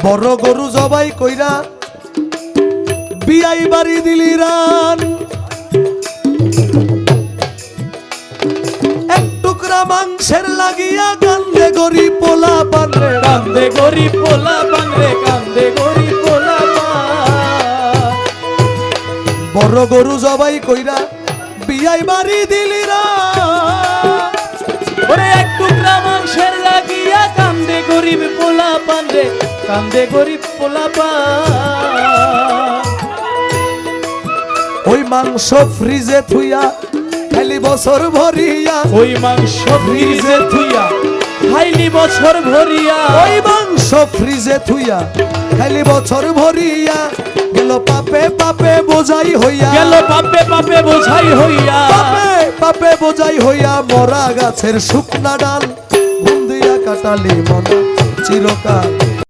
বড় গরু জবাই কইরা বিয়াই বাড়ি দিলি রান এক টুকরা মাংসের লাগিয়া কান্দে গরিব পোলা পান রে কান্দে গরিব পোলা পান রে কান্দে গরিব পোলা পান বড় গরু জবাই কইরা বিয়াই বাড়ি দিলি রান ওরে এক টুকরা মাংসের লাগিয়া কান্দে গরিব পোলা পান রে কান্দে গরিব পোলা পান ওই মাংস ফ্রিজে থুইয়া খালি বছর ভরিয়া ওই মাংস ফ্রিজে থুইয়া খাইলি বছর ভরিয়া ওই মাংস ফ্রিজে থুইয়া খালি বছর ভরিয়া গেল পাপে পাপে বোঝাই হইয়া গেল পাপে পাপে বোঝাই হইয়া পাপে পাপে বোঝাই হইয়া মরা গাছের শুকনা ডাল ঘুম দিয়া কাটালি মন চিরকাল